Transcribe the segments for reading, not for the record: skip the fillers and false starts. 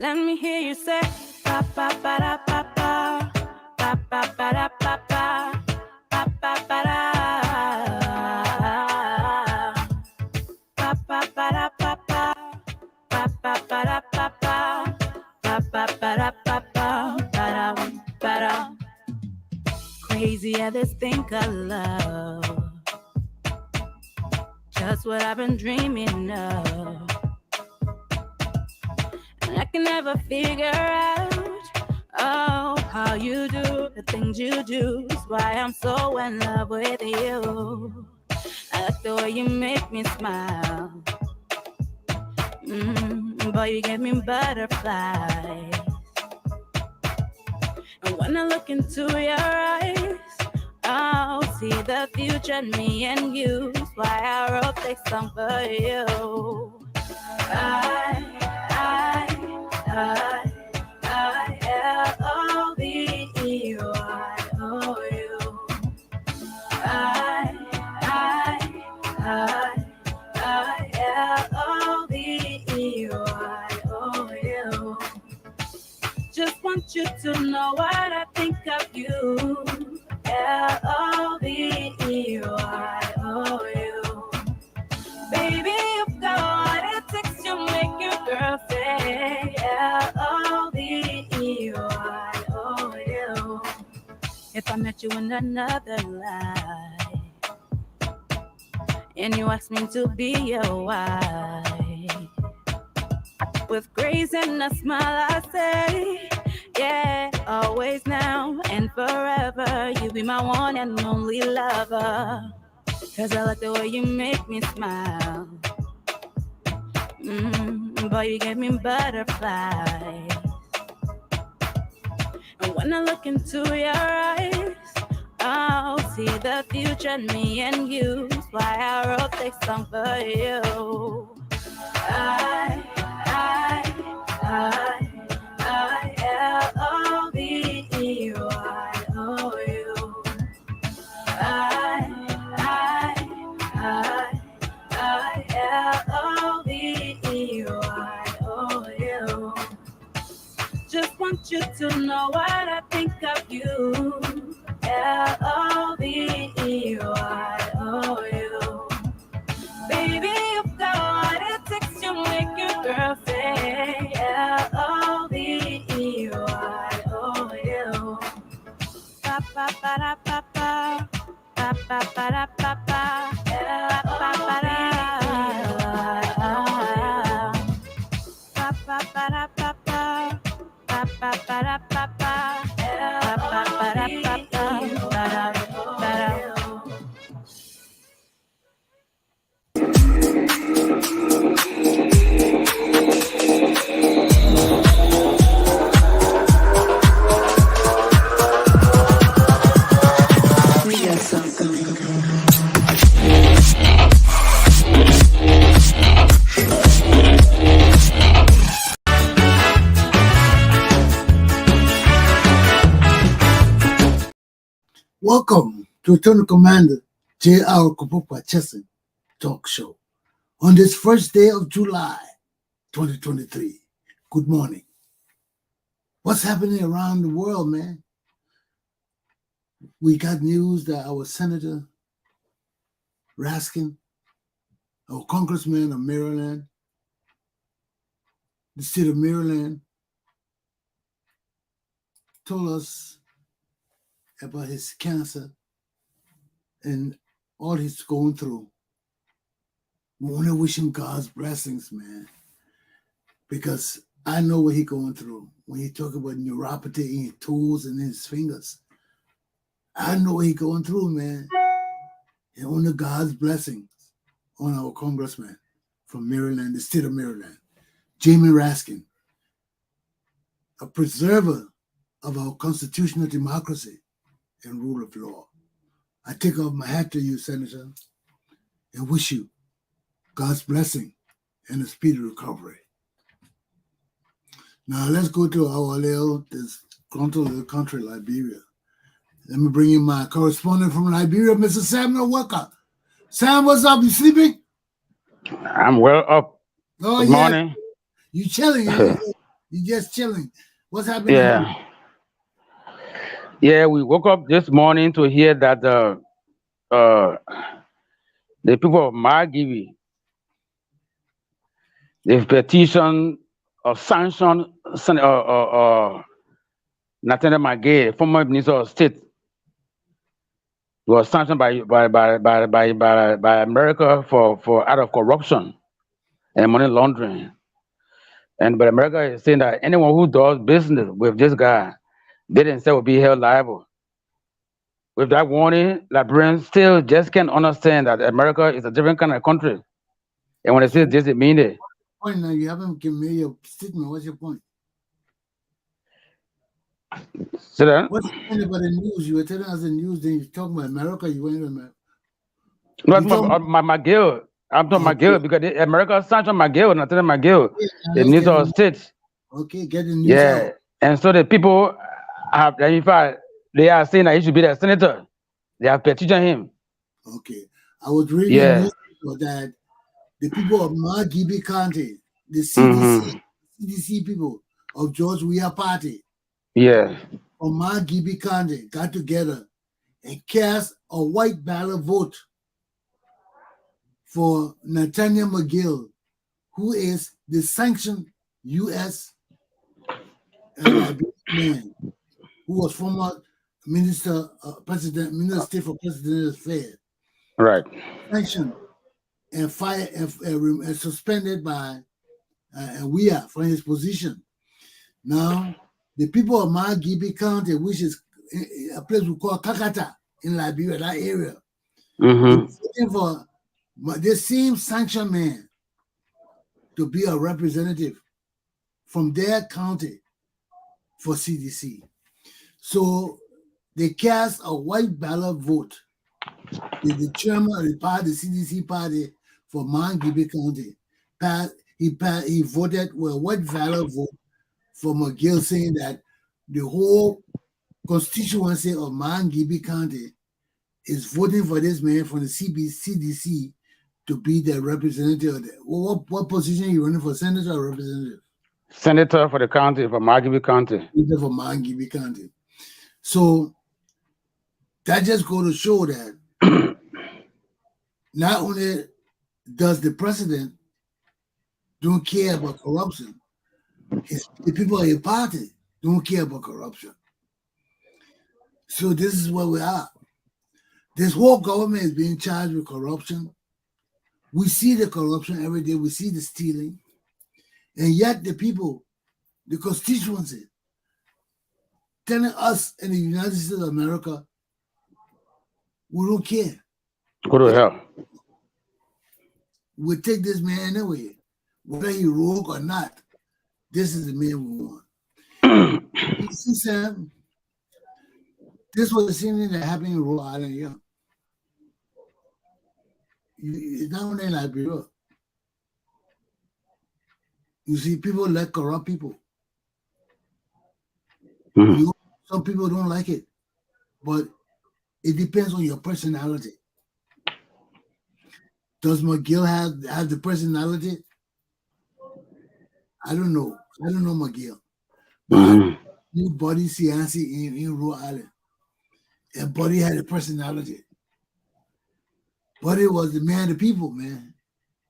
Let me hear you say ba ba ba da ba ba ba ba ba da ba ba ba ba ba da ba ba ba da ba ba ba ba ba da ba ba ba ba ba da ba ba ba da. Crazy at this thing called love, just what I've been dreaming of. I can never figure out, oh, how you do the things you do. Is why I'm so in love with you. I like the way you make me smile. Boy, you give me butterflies. And when I look into your eyes, oh, see the future in me and you. Is why I wrote this song for you. I-L-O-V-E-Y-O-U. I-L-O-V-E-Y-O-U. Just want you to know what I think of you. L-O-V-E-Y-O-U. Baby, you've got what it takes to make your girl say L-O-V-E-Y-O-U. If I met you in another life and you asked me to be your wife, with grace and a smile I say, yeah, always now and forever. You be my one and only lover. 'Cause I like the way you make me smile. Boy, you give me butterflies. And when I look into your eyes, I'll see the future in me and you. That's why I wrote this song for you. I-L-O-V-E-Y-O-U. I-L-O-V-E-Y-O-U. Just want you to know what I think of you. L-O-V-E-Y-O-U. Baby, you've got what it takes to make your girl say L-O-V-E-Y-O-U. Ba ba ba da ba ba ba ba ba da ba ba ba ba da ba ba ba da ba ba ba ba ba da ba ba ba ba ba da ba ba da. Welcome to Lieutenant Commander J.R. Glapohkpa Chesson talk show on this first day of July 2023. Good morning. What's happening around the world, man? We got news that our Senator Raskin, our Congressman of Maryland, the state of Maryland, told us about his cancer and all he's going through. We want to wish him God's blessings, man, because I know what he's going through. When he talk about neuropathy in his toes and his fingers, I know what he's going through, man. And only God's blessings on our congressman from Maryland, the state of Maryland, Jamie Raskin, a preserver of our constitutional democracy and rule of law. I take off my hat to you, Senator, and wish you God's blessing and a speedy recovery. Now let's go to our little country, Liberia. Let me bring in my correspondent from Liberia, Mr. Samuel Walker. Sam, what's up? You sleeping? I'm well up. Oh, Good yeah. morning. You chilling? You're just chilling. What's happening home? Yeah. Yeah, we woke up this morning to hear that uh the people of Margibi, they've petitioned or sanctioned Nathaniel Magay, former Minister of State, was sanctioned by America for out of corruption and money laundering. And but America is saying that anyone who does business with this guy, they themselves will be held liable. With that warning, Liberians still just can't understand that America is a different kind of country. And when they say So this, it means it. point now, you haven't given me your statement. What's your point? So then, What's the point about the news? You were telling us the news, then you talking about America, you went to America. no, You told me, my McGill. I'm talking okay, McGill because America sanctioned McGill, not McGill, yeah, now the let's Minister get the of news. State. Okay, get the news Yeah. out. And so the people have, in fact, they are saying that he should be the senator. They have petitioned him. Okay. I was reading a Yeah. newspaper that the people of Margibi County, the Mm-hmm. CDC people of George Weah Party Yeah. from Margibi County got together and cast a white ballot vote for Nathaniel McGill, who is the sanctioned U.S. Liberian man, who was former Minister of State for President Affairs, Right. sanctioned and fired and suspended by Weah from his position. Now, the people of Margibi County, which is a place we call Kakata in Liberia, that area, they're Mm-hmm. looking for the same sanctioned man to be a representative from their county for CDC. So they cast a white ballot vote. The chairman of the party, the CDC party for Margibi County, he voted with a white ballot vote for McGill, saying that the whole constituency of Margibi County is voting for this man from the CDC to be the representative. Of the, what position are you running for, senator or representative? Senator for the county, for Margibi County. Senator for Margibi County. So that just goes to show that not only does the president don't care about corruption, the people of his party don't care about corruption. So this is where we are. This whole government is being charged with corruption. We see the corruption every day. We see the stealing. And yet the people, the constituency, telling us in the United States of America, we don't care. Go to hell. We take this man anyway. Whether he rogue or not, this is the man we want. You see, Sam, this was the same thing that happened in Rhode Island here. It's not only in Liberia. You see, people like corrupt people. Mhm. Some people don't like it, but it depends on your personality. Does McGill have the personality? I don't know. I don't know McGill. But Mhm. new Buddy Cianci in Rhode Island. And Buddy had a personality. Buddy was the man of the people, man.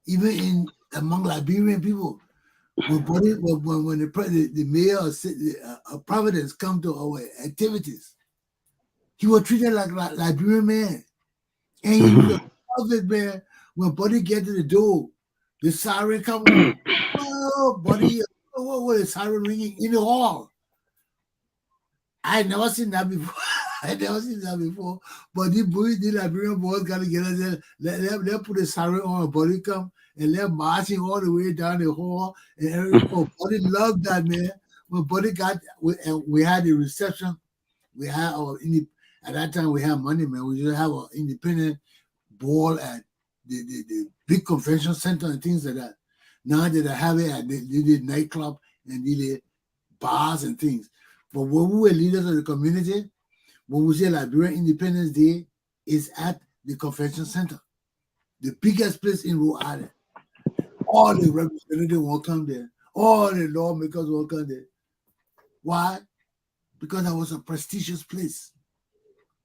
Even among Liberian people, when the mayor of Providence come to our activities, he was treated like Liberian man. And he was love it, man. When Buddy get to the door, the siren come on. Oh, Buddy, what is siren ringing in the hall? I had never seen that before. But the Liberian boys got together there. Let put a siren on, Buddy come and let marching all the way down the hall. And everyone, Buddy loved that, man. When Buddy got, and we had the reception, we had at that time we had money, man. We just have an independent ball at the big convention center and things like that. Now that I have it at the nightclub and the bars and things. But when we were leaders of the community, when we say Liberian Independence Day, is at the convention center, the biggest place in Rhode Island. All the representatives will come there. All the lawmakers working there. Why? Because that was a prestigious place.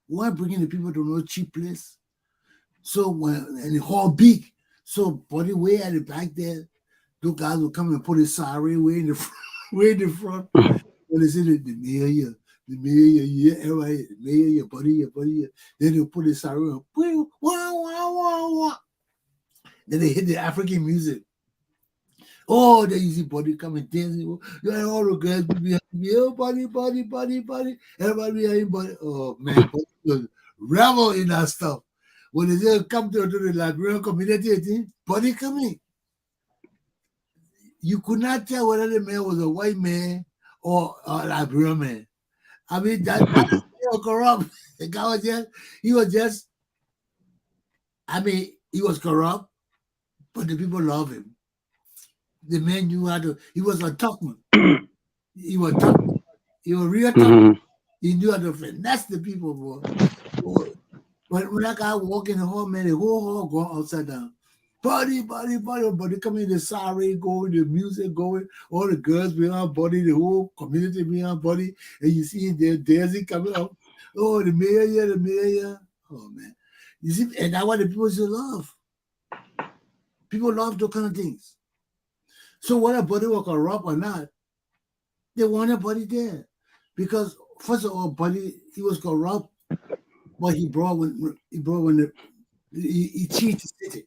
We weren't bringing the people to no cheap place. So and the hall big. So body way at the back there, those guys will come and put a sari way in the front, way in the front. When they say the mayor here, yeah, everybody, the mayor, your buddy, here. Then they'll put a sari on. Wah, wah, wah, wah. Then they hit the African music. Oh, then you see body coming dancing. You know, all the girls be behind me. Oh, body. Everybody behind body. Oh, man. Body was revel in that stuff. When they say come to the Liberian community, body coming. You could not tell whether the man was a white man or a Liberian man. I mean, that was corrupt. The guy was just, he was corrupt, but the people love him. The man knew how to, he was a talkman. He was talkman. He was real talkman. He knew how to finesse the people, boy. But when that guy walk in the hall, man, the whole hall go upside down. Body, coming, the sari going, the music going, all the girls behind body, the whole community behind body, and you see there, dancing coming up. Oh, the mayor. Oh, man. You see, and that's what the people still love. People love those kind of things. So whether Buddy was corrupt or not, they wanted Buddy there. Because, first of all, Buddy, he was corrupt, but he changed the city.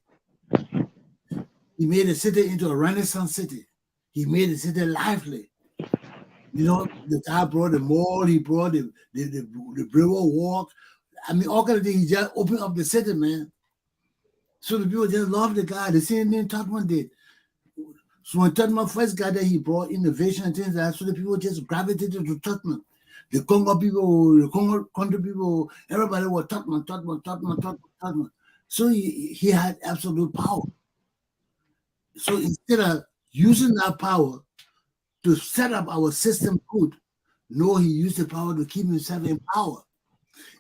He made the city into a Renaissance city. He made the city lively. You know, the guy brought the mall, he brought the river walk. I mean, all kind of things. He just opened up the city, man. So the people just loved the guy. The same thing Totman did. So when Totman first got there, he brought innovation and things like that. So the people just gravitated to Totman. The Congo people, the Congo country people, everybody was Totman. So he had absolute power. So instead of using that power to set up our system good, no, he used the power to keep himself in power.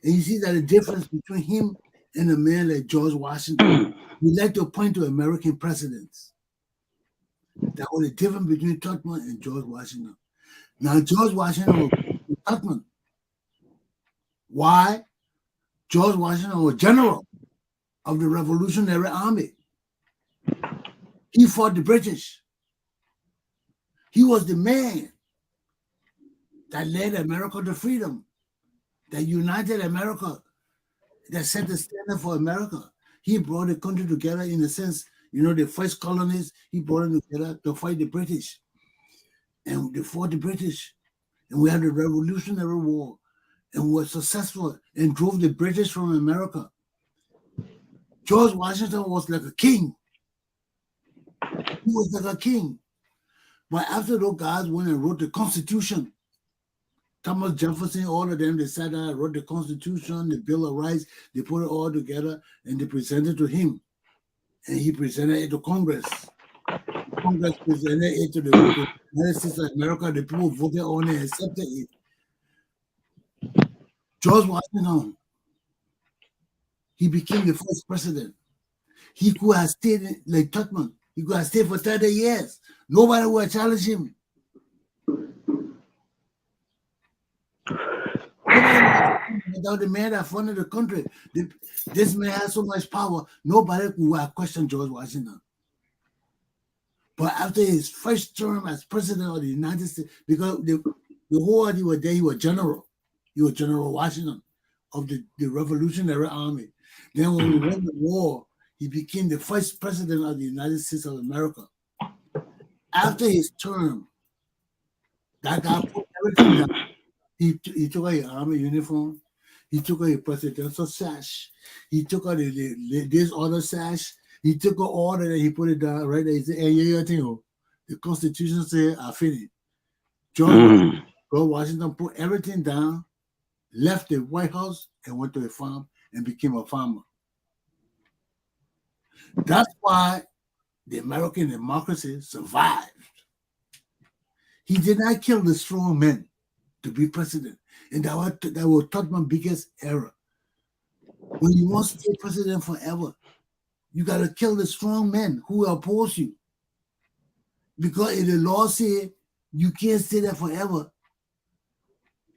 And you see that the difference between him and a man like George Washington, we like to point to American presidents. That was the difference between Totman and George Washington. Now, George Washington was Totman. Why? George Washington was general of the Revolutionary Army. He fought the British. He was the man that led America to freedom, that united America, that set the standard for America. He brought the country together in a sense, you know, the first colonies, he brought them together to fight the British. And they fought the British. And we had the Revolutionary War. And were successful and drove the British from America. George Washington was like a king. He was like a king. But after those guys went and wrote the Constitution, Thomas Jefferson, all of them, they sat down, wrote the Constitution, the Bill of Rights, they put it all together and they presented to him. And he presented it to Congress. Congress presented it to the United States of America. The people voted on it and accepted it. George Washington, he became the first president. He could have stayed like Totman. He could have stayed for 30 years. Nobody would have challenged him. Without the man that funded the country, this man has so much power, nobody would have questioned George Washington. But after his first term as president of the United States, because the whole he was there, he was general. He was General Washington of the Revolutionary Army. Then when we won the war, he became the first president of the United States of America. After his term, that guy put everything down. He took out his army uniform. He took out his presidential sash. He took out this other sash. He took out all of that. He put it down right there. He said, hey, the Constitution said, I finished. George Washington put everything down, left the White House, and went to a farm and became a farmer. That's why the American democracy survived. He did not kill the strong men to be president. And that was Totman's biggest error. When you want to stay president forever, you got to kill the strong men who oppose you. Because if the law say you can't stay there forever,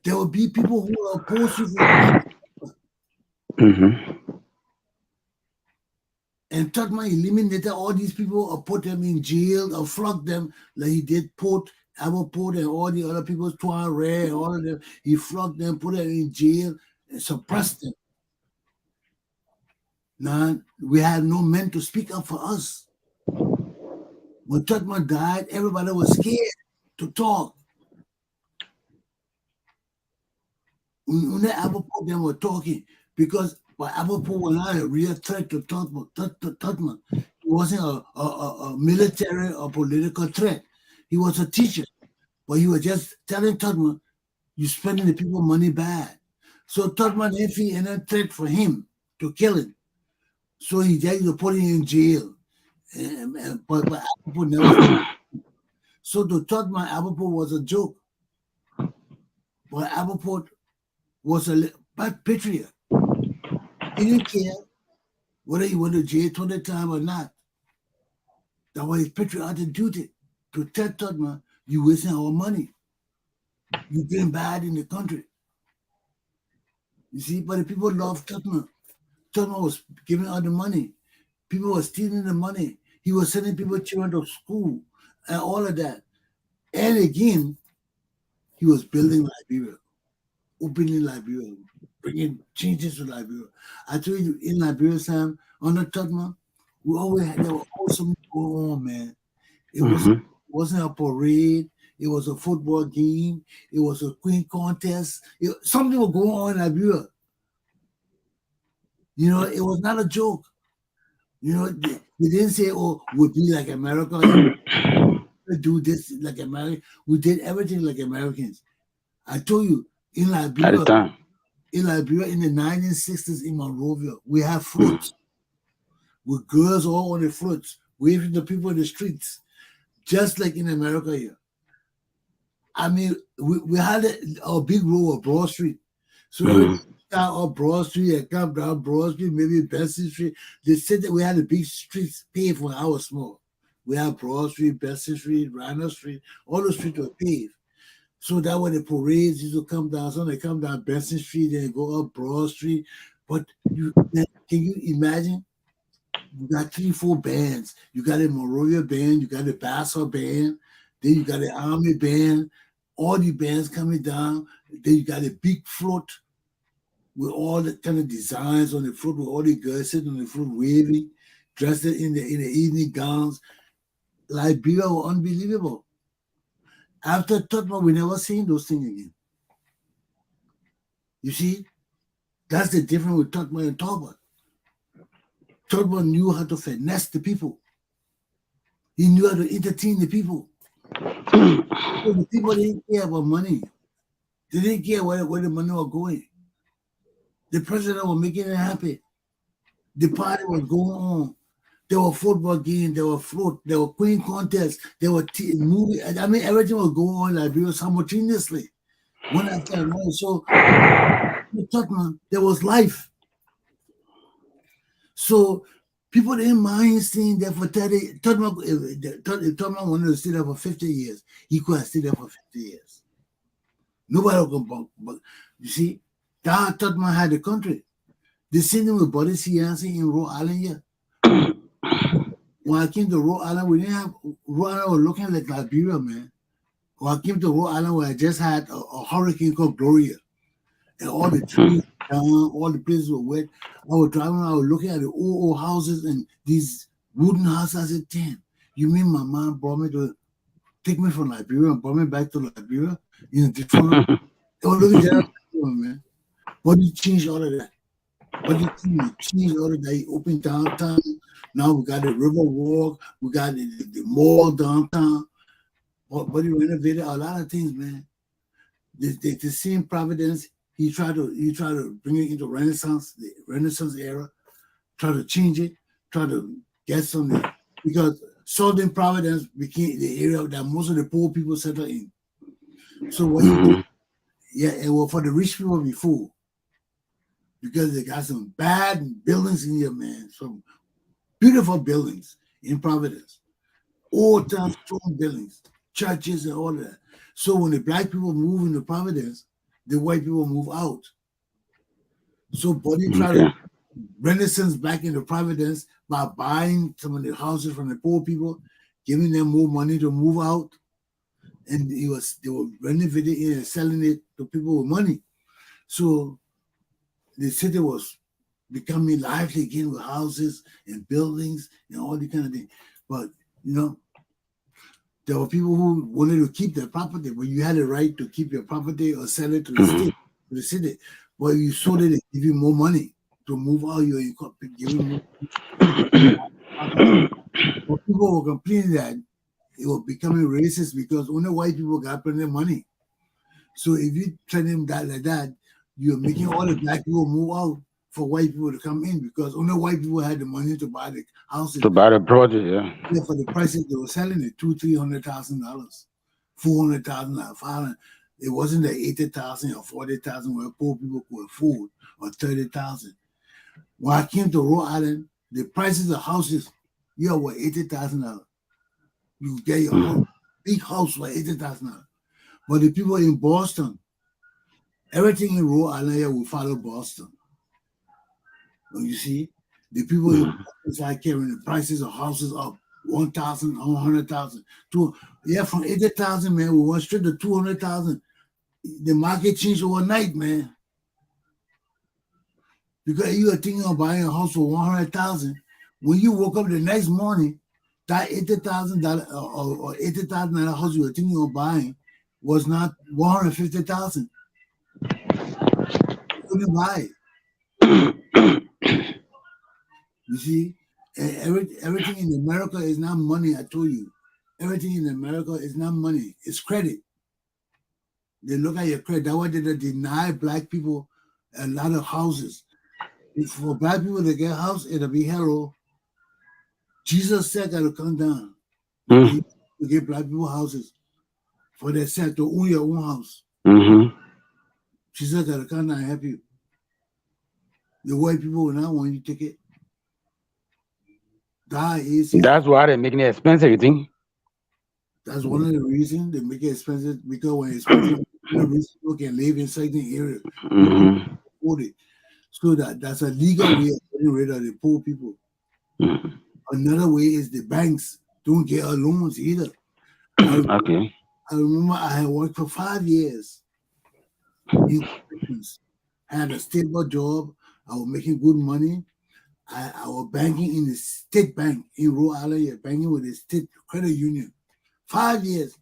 there will be people who will oppose you for being. Mm-hmm. And Totman eliminated all these people or put them in jail or flogged them like he did Port, Port, and all the other people, Tuan Ray, all of them. He flogged them, put them in jail, and suppressed them. Now, we had no men to speak up for us. When Totman died, everybody was scared to talk. When the Abapo them were talking, because Abapo was not a real threat to Totman. He wasn't a military or political threat. He was a teacher, but he was just telling Totman, "You're spending the people money bad." So Totman didn't feel any threat for him to kill him. So he just put him in jail. But Abapo never. So to Totman, Abapo was a joke. But Abapo was a bad patriot. He didn't care whether he went to jail 20 times or not. That was his patriotic duty to tell Totman, you wasting our money. You doing bad in the country. You see, but the people loved Totman. Totman was giving out the money. People were stealing the money. He was sending people children to school and all of that. And again, he was building Liberia, opening Liberia, bringing changes to Liberia. I told you, in Liberia, Sam, under Totman, there were always something going on, man. It wasn't a parade. It was a football game. It was a queen contest. Something was going on in Liberia. You know, it was not a joke. You know, they didn't say, "Oh, we'll be like America. We do this like America." We did everything like Americans. I told you, in At the Liberia, time. in the 1960s in Monrovia, we have floats with girls all on the floats, waving to people in the streets, just like in America here. I mean, we had a big row of Broad Street. So every start up Broad Street and come down Broad Street, maybe Bessie Street. They said that we had the big streets paved when I was small. We had Broad Street, Bessie Street, Rhino Street, all the streets were paved. So that when the parades used to come down, so they come down Bessie Street and go up Broad Street. But can you imagine? You got 3-4 bands. You got a Monrovia band, you got a Bassa band, then you got an Army band, all the bands coming down. Then you got a big float with all the kind of designs on the float, with all the girls sitting on the float waving, dressed in the evening gowns. Liberia was unbelievable. After Totman, we never seen those things again. You see, that's the difference with Totman and Talbot. Totman knew how to finesse the people. He knew how to entertain the people. So the people didn't care about money. They didn't care where the money was going. The president was making it happen. The party was going on. There were football games, there were float, there were queen contests, there were movie. I mean, everything was going on in Liberia simultaneously. One after another. So, Totman, there was life. So, people didn't mind staying there for 30. Totman, if Totman wanted to stay there for 50 years, he could have stayed there for 50 years. Nobody would come back. You see, that Totman had the country. The same thing with Buddy Cianci in Rhode Island here. When I came to Rhode Island, we didn't have Rhode Island was looking like Liberia, man. When I came to Rhode Island, where I just had a hurricane called Gloria, and all the trees were down, all the places were wet. I was driving, I was looking at the old houses and these wooden houses. I said, "Damn, you mean my mom brought me to take me from Liberia and brought me back to Liberia in a different?" I was looking at that, man. But he changed all of that. But he changed all of that. He opened downtown. Now we got the river walk. We got the mall downtown. But he renovated a lot of things, man. The same Providence, he tried to bring it into Renaissance, the Renaissance era. Try to change it. Try to get something because Southern Providence became the area that most of the poor people settled in. So what he did, it was for the rich people before. Because they got some bad buildings in here, man. Some beautiful buildings in Providence. all time strong buildings, churches, and all of that. So when the black people move into Providence, the white people move out. So Buddy tried to Okay. renaissance back into Providence by buying some of the houses from the poor people, giving them more money to move out, and they were renovating it and selling it to people with money. So the city was becoming lively again with houses and buildings and all the kind of thing. But there were people who wanted to keep their property, but you had the right to keep your property or sell it to the state, to the city. But you sold it, they give you more money to move out your give you more property. But people were complaining that it was becoming racist because only white people got plenty of money. So if you treat them that like that, you're making all the black people move out for white people to come in because only white people had the money to buy the houses. To buy the project, yeah. Yeah, for the prices they were selling it, $200,000-$300,000, $400,000, $500,000. It wasn't the 80,000 or 40,000 where poor people could afford, or 30,000. When I came to Rhode Island, the prices of houses, were $80,000. You get your house, big house for $80,000. But the people in Boston, everything in Rhode Island here will follow Boston. You see, the people in Boston start carrying the prices of houses up 1,000, 100,000. From 80,000, man, we went straight to 200,000. The market changed overnight, man. Because you were thinking of buying a house for 100,000. When you woke up the next morning, that $80,000 or $80,000 house you were thinking of buying was not 150,000. You couldn't buy it. You see, everything in America is not money. I told you, everything in America is not money. It's credit. They look at your credit. That's why they deny black people a lot of houses. If for black people to get a house, it'll be hello. Jesus said that to come down to get black people houses for their set to own your own house. Jesus got to come down and help you. The white people will not want you to take it. That's why they're making it expensive, you think? That's one of the reasons they make it expensive, because when it's expensive, people can live in certain areas. Afford it. So that's a legal way of getting rid of the poor people. Another way is the banks don't get loans either. Okay. I remember I had worked for 5 years in corrections. I had a stable job. I was making good money. I was banking in the state bank in Rhode Island, banking with the state credit union. 5 years,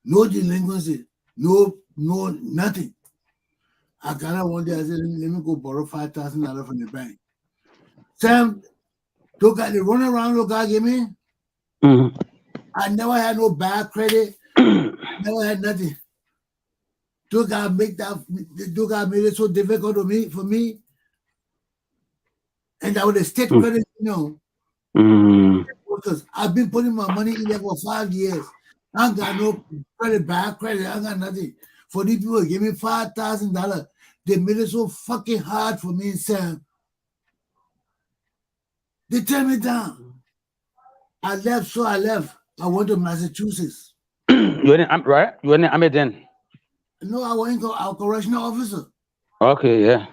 no delinquency, no nothing. I got out one day. I said, let me go borrow $5,000 from the bank. Sam, they run around, look, God give me. I never had no bad credit. Never had nothing. God made it so difficult for me. And that was the state credit, because I've been putting my money in there for 5 years. I ain't got no credit, bad credit. I got nothing. For these people, give me $5,000. They made it so fucking hard for me and Sam. They turned me down. I left. I went to Massachusetts. You didn't, right? You didn't, then. No, I went to our correctional officer. Okay, yeah.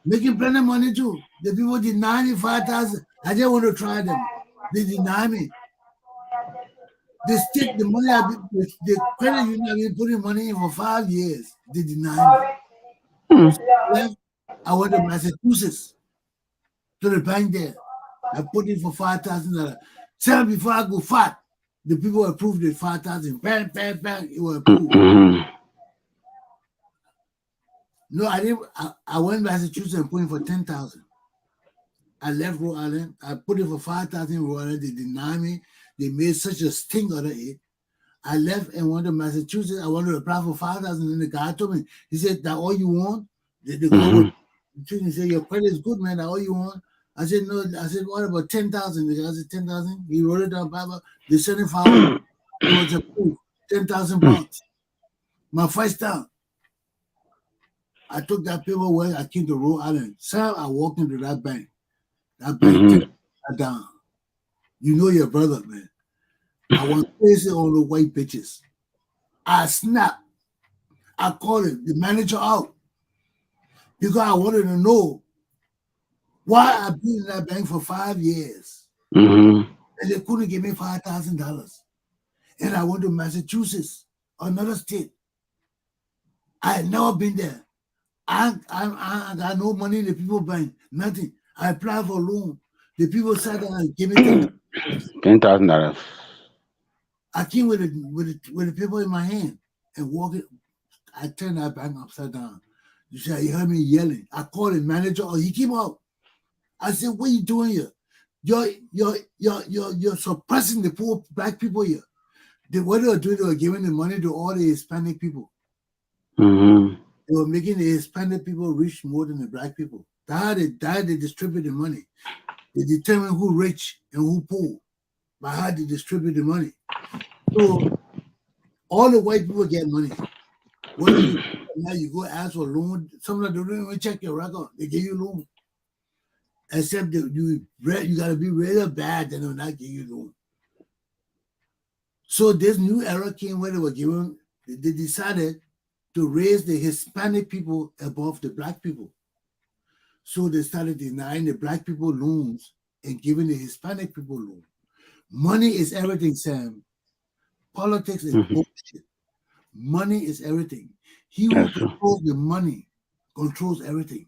Making plenty of money too. The people deny me 5,000. I just want to try them. They deny me. The state, the money the credit union I've been putting money in for 5 years. They deny me. So I went to Massachusetts to the bank there. I put in for $5,000. Sam, before I go fat, the people approved it 5,000. Bang, bang, bang. It was approved. No, I didn't. I went to Massachusetts and put in for 10,000. I left Rhode Island. I put in for 5,000 in Rhode Island. They denied me. They made such a stink out of it. I left and went to Massachusetts. I wanted to apply for 5,000. And the guy told me, he said, that all you want? The he said, your credit is good, man. That all you want? I said, no. I said, what about 10,000? The guy said, 10,000. He wrote it down, Baba. They sent it for it was approved. 10,000 bucks. My first time. I took that paperwork. I came to Rhode Island. Sam, I walked into that bank. That bank took that down. You know your brother, man. I was crazy on the white bitches. I snapped. I called the manager out because I wanted to know why I've been in that bank for 5 years Mm-hmm. and they couldn't give me $5,000. And I went to Massachusetts, another state. I had never been there. I got no money in the people bank, nothing. I applied for a loan. The people sat down and gave me $10,000. $10,000. I came with the paper in my hand and walked it. I turned that bank upside down. You said you heard me yelling. I called the manager. Oh, he came out. I said, "What are you doing here? You're suppressing the poor black people here. What they were doing, they were giving the money to all the Hispanic people. Mm-hmm. They were making the Hispanic people rich more than the black people. That's how they distribute the money. They determine who rich and who poor by how they distribute the money. So all the white people get money. What do you now? You go ask for a loan. Some of them don't even check your record. They give you a loan. Except that you got to be really bad, then they'll not give you a loan. So this new era came where they decided to raise the Hispanic people above the black people. So they started denying the black people loans and giving the Hispanic people loans. Money is everything, Sam. Politics is Mm-hmm. bullshit. Money is everything. He who That's true. controls the money controls everything.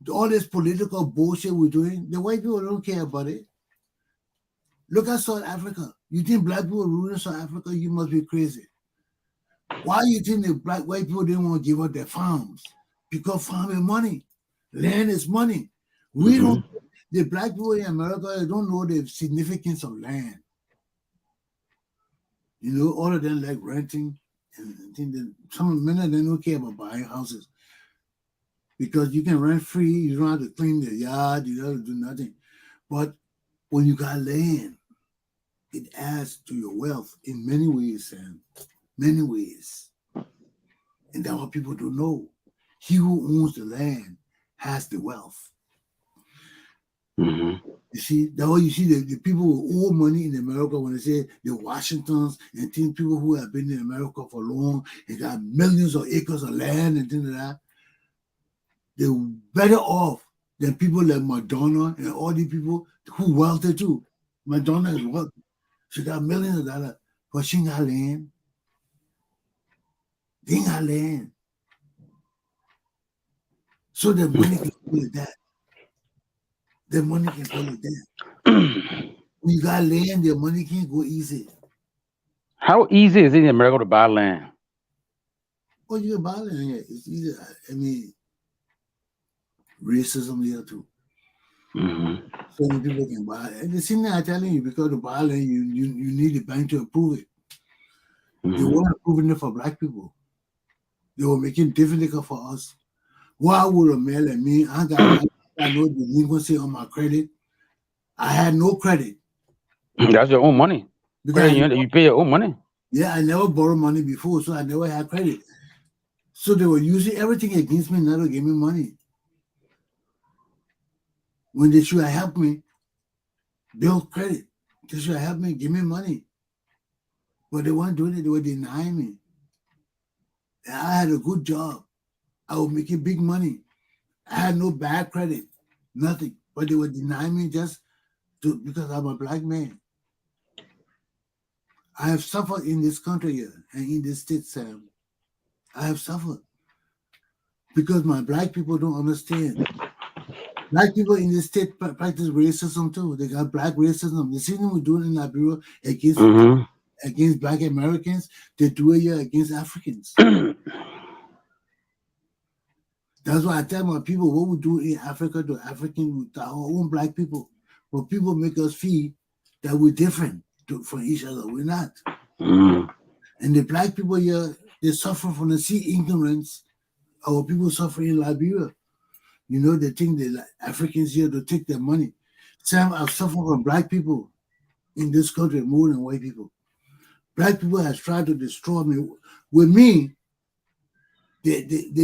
All this political bullshit we're doing, the white people don't care about it. Look at South Africa. You think black people ruling South Africa? You must be crazy. Why you think the white people didn't want to give up their farms? Because farm is money. Land is money. We don't. Mm-hmm. The black people in America don't know the significance of land. You know, all of them like renting, and I think that many of them don't care about buying houses because you can rent free. You don't have to clean the yard. You don't have to do nothing. But when you got land, it adds to your wealth in many ways, Sam. Many ways. And that's what people don't know. He who owns the land has the wealth. Mm-hmm. You see, that's why you see the people with all money in America when they say the Washingtons and things, people who have been in America for long and got millions of acres of land and things like that, they're better off than people like Madonna and all these people who wealthy too. Madonna is wealthy. She got millions of dollars, but she ain't got land. They ain't got land. So the money can pull it that. The money can pull it that. When you got land, the money can't go easy. How easy is it in America to buy land? Well, you can buy land here. It's easy. I mean, racism here too. Mm-hmm. So many people can buy it. And the same thing I'm telling you, because to buy land, you need the bank to approve it. They Mm-hmm. weren't approving it for black people. They were making it difficult for us. Why would a man like me, I got no delinquency on my credit. I had no credit That's your own money. because Credit union, you pay your own money. I never borrowed money before, so I never had credit. So they were using everything against me, not to give me money. When they should have helped me build credit, they should have helped me, give me money. But they weren't doing it, they were denying me. And I had a good job. I was making big money. I had no bad credit, nothing. But they were denying me just because I'm a black man. I have suffered in this country here and in this state, Sam. I have suffered because my black people don't understand. Black people in this state practice racism too. They got black racism. The same thing we do in Liberia Mm-hmm. against black Americans, they do it here against Africans. That's why I tell my people what we do in Africa to African with our own black people. But people make us feel that we're different from each other. We're not. Mm-hmm. And the black people here, they suffer from the sea ignorance. Our people suffer in Liberia. You know, they think the Africans here to take their money. Sam, I've suffered from black people in this country more than white people. Black people have tried to destroy me. With me, they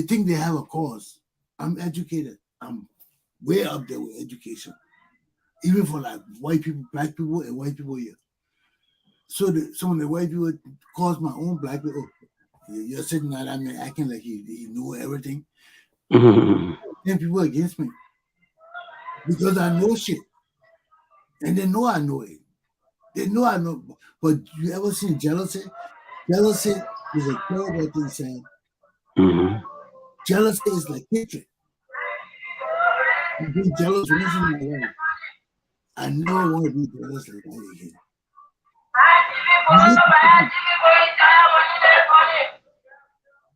think they have a cause. I'm educated. I'm way up there with education. Even for like white people, black people, and white people here. So some of the white people calls my own black people, oh, you're sitting there, I mean, acting like you know everything. Mhm. Then people against me because I know shit, and they know I know it. They know I know. But you ever seen jealousy? Jealousy is a terrible thing, Sam. Mhm. Jealousy is like hatred. I've been jealous once in my life. I never want to be jealous like that again. You hate the person.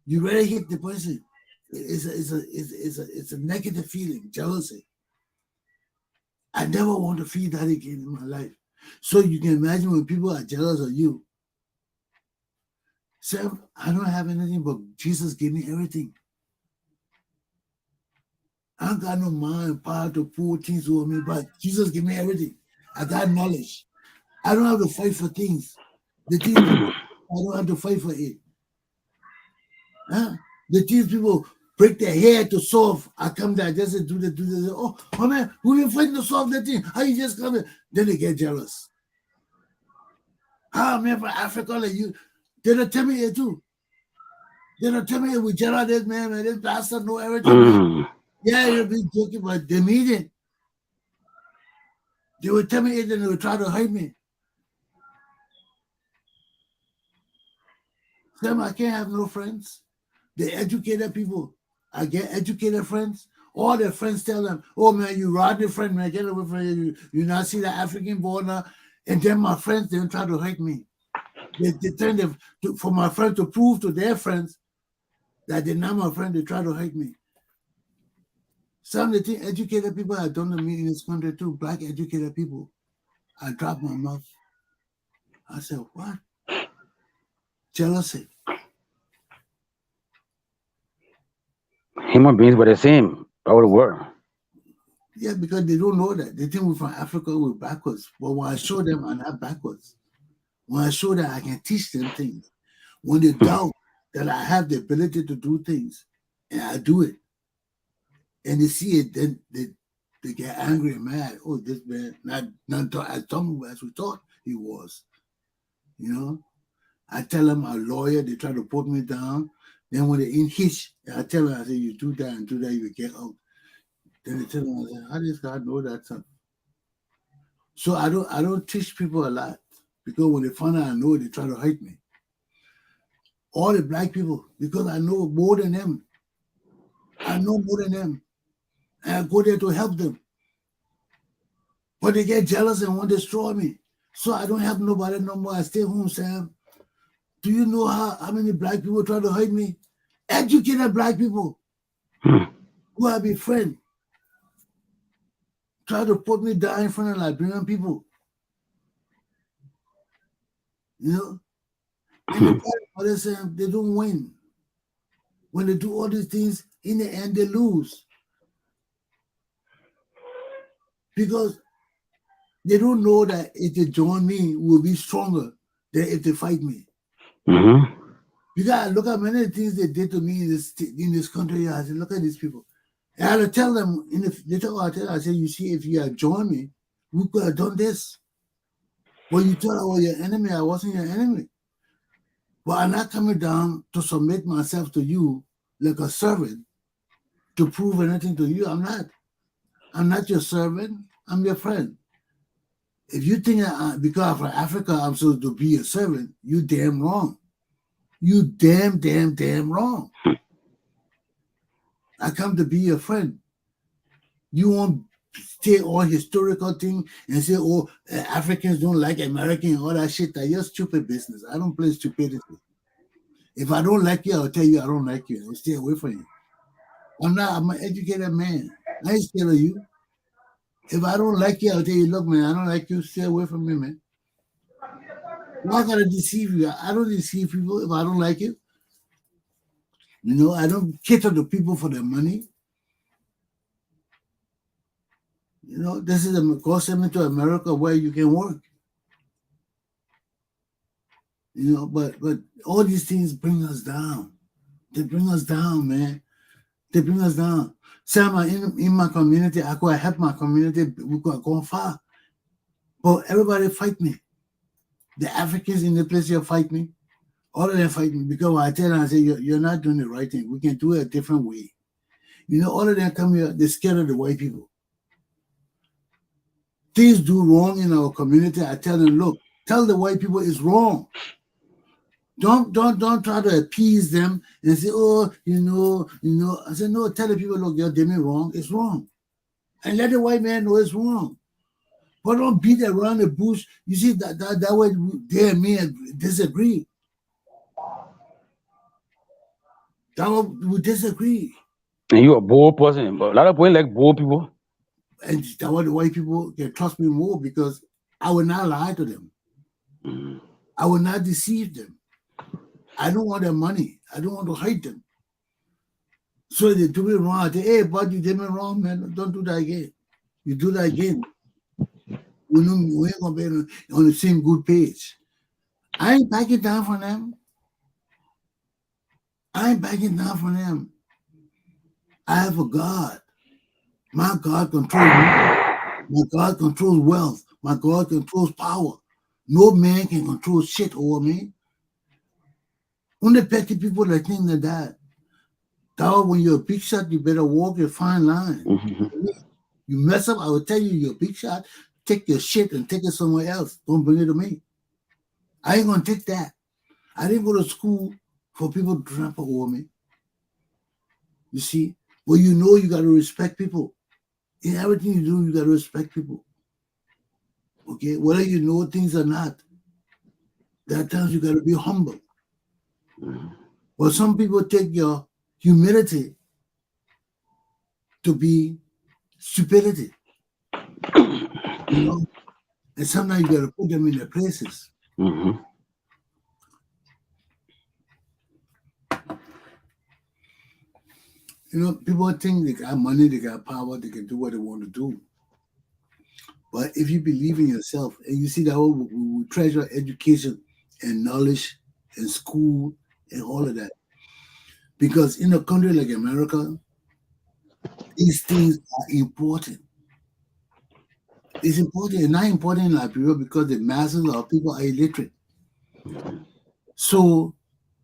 You rather hate the person. It's a negative feeling, jealousy. I never want to feel that again in my life. So you can imagine when people are jealous of you. Sam, I don't have anything, but Jesus gave me everything. I don't got no mind, power to pull things over me, but Jesus gave me everything. I got knowledge. I don't have to fight for things. The things people, I don't have to fight for it. Huh? The things people break their head to solve, I come there, just do the. Oh man, we've been fighting to solve that thing. How you just come in? Then they get jealous. Ah man, for Africa, like you, they don't tell me it too. They don't tell me we jealous this man, this bastard know everything, man. Mhm. Yeah, you'll be joking, but they mean it. They would tell me it and they would try to hide me. Sam, I can't have no friends. The educated people, I get educated friends. All their friends tell them, "Oh man, you robbed your friend, man. Get away from you. You not see the African border." And then my friends, they try to hurt me. They tell them for my friends to prove to their friends that they're not my friend. They try to hurt me. Some of the things educated people have done to me in this country too. Black educated people. I dropped my mouth. I said, "What? Jealousy." Human beings were the same all the world. Yeah, because they don't know that. They think we're from Africa, we're backwards. But when I show them I'm not backwards, when I show that I can teach them things, when they doubt that I have the ability to do things, and I do it, and they see it, then they get angry and mad. Oh, this man not as dumb as we thought he was. You know, I tell them I'm a lawyer. They try to put me down. Then when they in hitch, I tell them, I say, you do that and do that, you will get out. Then they tell them, I say, how does God know that? Son? So I don't teach people a lot because when they find out I know, they try to hate me. All the black people, because I know more than them. I know more than them. And I go there to help them. But they get jealous and want to destroy me. So I don't help nobody no more. I stay home, Sam. Do you know how many black people try to hate me? Educated black people Mhm. who I befriend try to put me down in front of Liberian people. You know? And the Mhm. bad part is they don't win. When they do all these things, in the end they lose. Because they don't know that if they join me, we'll be stronger than if they fight me. Mhm. Because I look at many things they did to me in this country. I said, look at these people. And I had to tell them, I said, you see, if you had joined me, we could have done this. But you thought I was your enemy. I wasn't your enemy. But I'm not coming down to submit myself to you like a servant to prove anything to you. I'm not. I'm not your servant. I'm your friend. If you think because I'm from Africa, I'm supposed to be a servant, you damn wrong. You damn wrong. I come to be your friend. You won't say all historical thing and say, oh, Africans don't like American, all that shit. That's your stupid business. I don't play stupidity. If I don't like you, I'll tell you I don't like you. I'll stay away from you. I'm an educated man. I ain't scared of you. If I don't like you, I'll tell you, look, man, I don't like you. Stay away from me, man. Why gotta deceive you? I don't deceive people if I don't like you. You know, I don't cater to people for their money. You know, this is a go send me to America where you can work. You know, but all these things bring us down. They bring us down, man. They bring us down. Sam, in my community, I could help my community. We could have gone far, but everybody fight me. The Africans in the place here fight me. All of them fight me because when I tell them, I say, you're not doing the right thing. We can do it a different way. You know, all of them come here, they're scared of the white people. Things do wrong in our community. I tell them, look, tell the white people it's wrong. Don't try to appease them and say, oh, you know. I said, no, tell the people, look, you're doing it wrong. It's wrong. And let the white man know it's wrong. But don't beat around the bush. You see, that way they and me disagree. That way we disagree. And you're a bold person, but a lot of people like bold people. And that way the white people can trust me more because I will not lie to them. I will not deceive them. I don't want their money. I don't want to hurt them. So they do me wrong. I say, hey, bud, you did me wrong, man. Don't do that again. You do that again, we ain't gonna be on the same good page. I ain't backing down for them. I have a God. My God controls me. My God controls wealth. My God controls power. No man can control shit over me. Only petty people that think that. Now, when you're a big shot, you better walk a fine line. You mess up, I will tell you you're a big shot. Take your shit and take it somewhere else. Don't bring it to me. I ain't gonna take that. I didn't go to school for people to trample over me. You see? Well, you know you gotta respect people. In everything you do, you gotta respect people. Okay? Whether you know things or not, there are times you gotta be humble. But some people take your humility to be stupidity. You know? And sometimes you gotta put them in their places. You know, people think they got money, they got power, they can do what they want to do. But if you believe in yourself, and you see that we treasure education and knowledge and school and all of that. Because in a country like America, these things are important. It's important. It's not important in Liberia because the masses of people are illiterate. So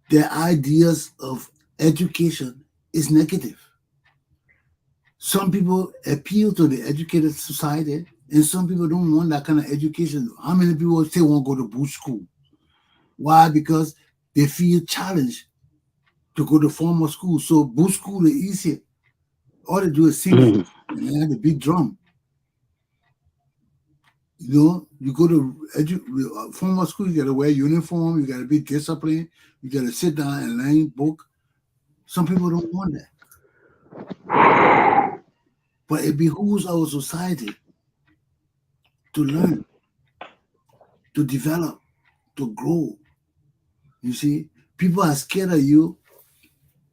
their ideas of education is negative. Some people appeal to the educated society, and some people don't want that kind of education. How many people still won't go to bush school? Why? Because they feel challenged to go to formal school. So bush school is easier. All they do is sing and they have the big drum. You know, you go to formal school, you got to wear uniform, you got to be disciplined, you got to sit down and learn book. Some people don't want that. But it behooves our society to learn, to develop, to grow. You see, people are scared of you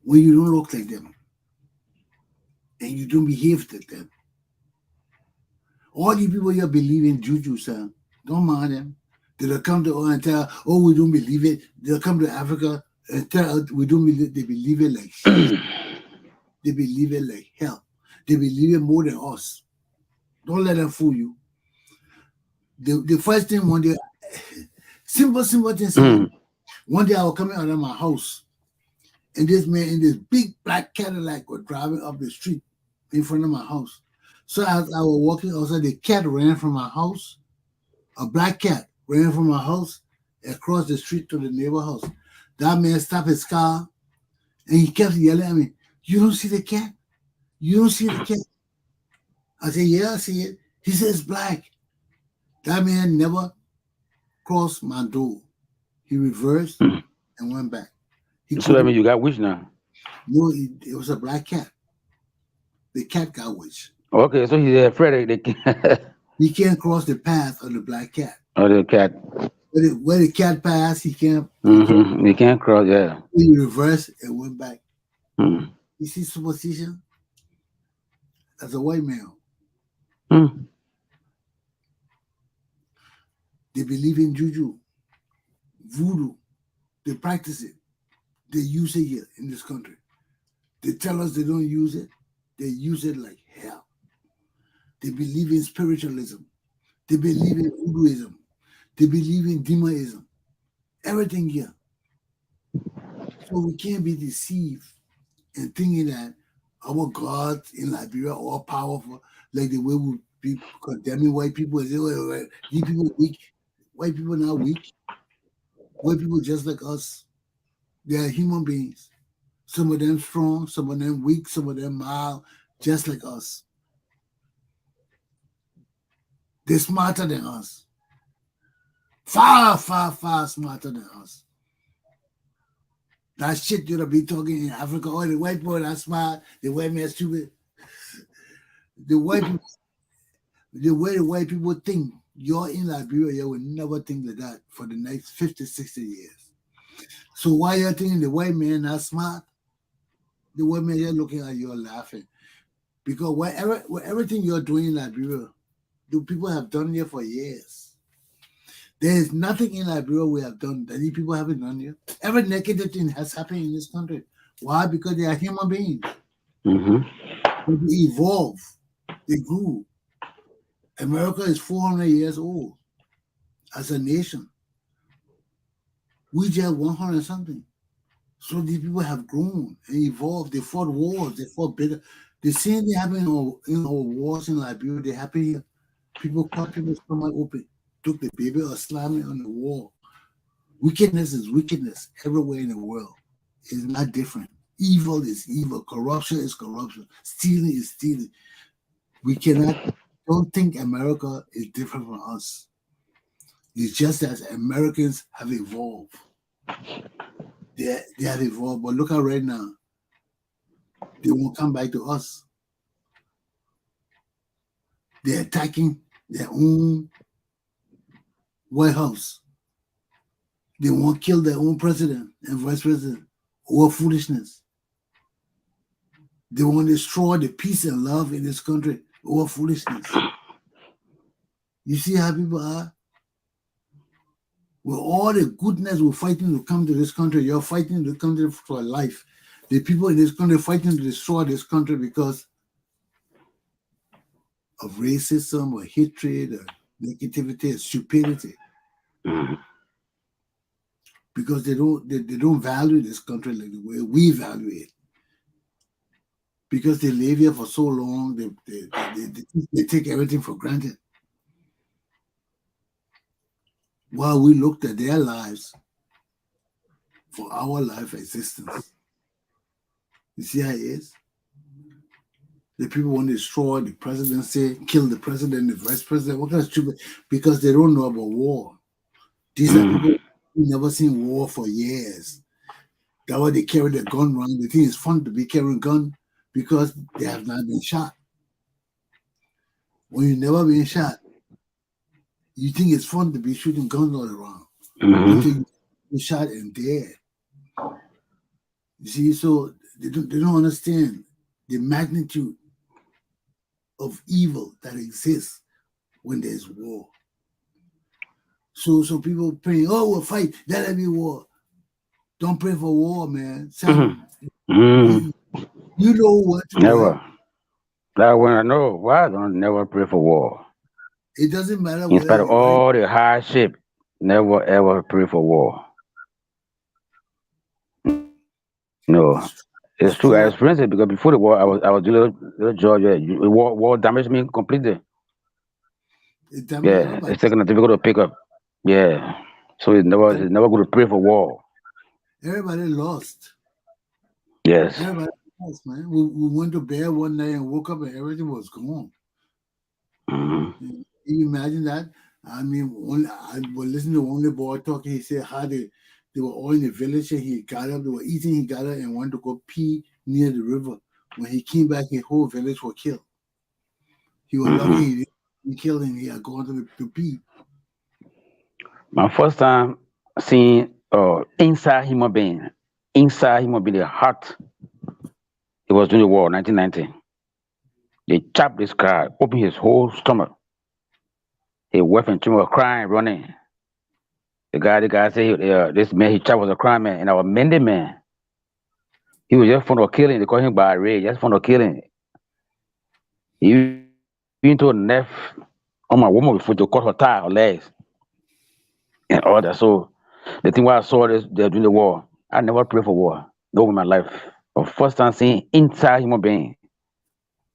when you don't look like them and you don't behave like them. All these people here believe in juju, sir. Don't mind them. They'll come to us and tell, oh, we don't believe it. They'll come to Africa and tell us we don't believe it. They believe it like shit. They believe it like hell. They believe it more than us. Don't let them fool you. The first thing one day, simple thing. One day I was coming out of my house, and this man in this big black Cadillac was driving up the street in front of my house. So as I was walking outside, the cat ran from my house. A black cat ran from my house across the street to the neighbor house. That man stopped his car, and he kept yelling at me, "You don't see the cat? You don't see the cat?" I said, "Yeah, I see it." He says, "Black." That man never crossed my door. He reversed and went back. So that means you got wish now. No, it was a black cat. The cat got witch. Okay, so he's afraid He can't cross the path of the black cat. of the cat. Where the cat passed, he can't. He can't cross, yeah. He reversed and went back. Mm. You see superstition? As a white male. They believe in juju, voodoo. They practice it. They use it here in this country. They tell us they don't use it. They use it like hell. They believe in spiritualism. They believe in voodooism. They believe in demonism. Everything here. So we can't be deceived and thinking that our gods in Liberia are all powerful, like the way we be condemning white people and say, well, these people are weak. White people are not weak. White people just like us. They are human beings. Some of them strong, some of them weak, some of them mild, just like us. They're smarter than us. Far, far, far smarter than us. That shit you'll be talking in Africa, oh, the white boy that's smart, the white man stupid. The white people, the way the white people think, you're in Liberia, you will never think like that for the next 50, 60 years. So why you're thinking the white man not smart? The white man you're looking at, you're laughing. Because everything you're doing in Liberia, the people have done here for years. There is nothing in Liberia we have done that these people haven't done here. Every negative thing has happened in this country. Why? Because they are human beings. Mm-hmm. They evolve. They grew. America is 400 years old as a nation. We just 100 something. So these people have grown and evolved. They fought wars. They fought better. The same thing happened in our wars in Liberia. They happen here. People cut people's stomach open, took the baby or slammed it on the wall. Wickedness is wickedness everywhere in the world. It's not different. Evil is evil. Corruption is corruption. Stealing is stealing. We don't think America is different from us. It's just that Americans have evolved. They have evolved. But look at right now. They won't come back to us. They're attacking their own White House. They won't kill their own president and vice president. What foolishness. They want to destroy the peace and love in this country. What foolishness. You see how people are? With all the goodness we're fighting to come to this country, you're fighting to come to for life. The people in this country fighting to destroy this country because of racism or hatred or negativity or stupidity. Mm-hmm. Because they don't value this country like the way we value it. Because they live here for so long, they take everything for granted. While we looked at their lives for our life existence. You see how it is? The people want to destroy the presidency, kill the president, the vice president. What kind of stupid? Because they don't know about war. These are people who never seen war for years. That's why they carry their gun around. They think it's fun to be carrying a gun because they have not been shot. When you've never been shot, you think it's fun to be shooting guns all around. Until you're shot and dead. You see, so they don't understand the magnitude of evil that exists when there's war. So people praying, oh, we'll fight, let there be war. Don't pray for war, man. You know what to Never. do. That when I know why I don't never pray for war. It doesn't matter In spite whether of you're right. all the hardship, never ever pray for war. No. It's true. I experienced it because before the war, I was doing little job. Yeah, war damaged me completely. It damaged Yeah, everybody. it's taking difficult to pick up. Yeah, so it's never good to pray for war. Everybody lost. Yes. Everybody lost, man. We went to bed one night and woke up and everything was gone. Mm-hmm. Can you imagine that? I mean, I was listening to one of the boy talking. He said how they were all in the village and he got up, they were eating, he got up and went to go pee near the river. When he came back, his whole village was killed. He was lucky he didn't be killed and he had gone to pee. My first time seeing inside human being, the heart. It was during the war, 1990. They chopped this guy, opened his whole stomach. He wept and was crying, running. The guy said, this man he chopped was a crime man, and our Mende man. He was just fond of killing. They call him by Ray, just fond of killing. He been to a knife on my woman before to cut her thigh, her legs. and all that. So the thing why I saw this they're doing the war, I never pray for war. No in my life. But first time seeing inside human being.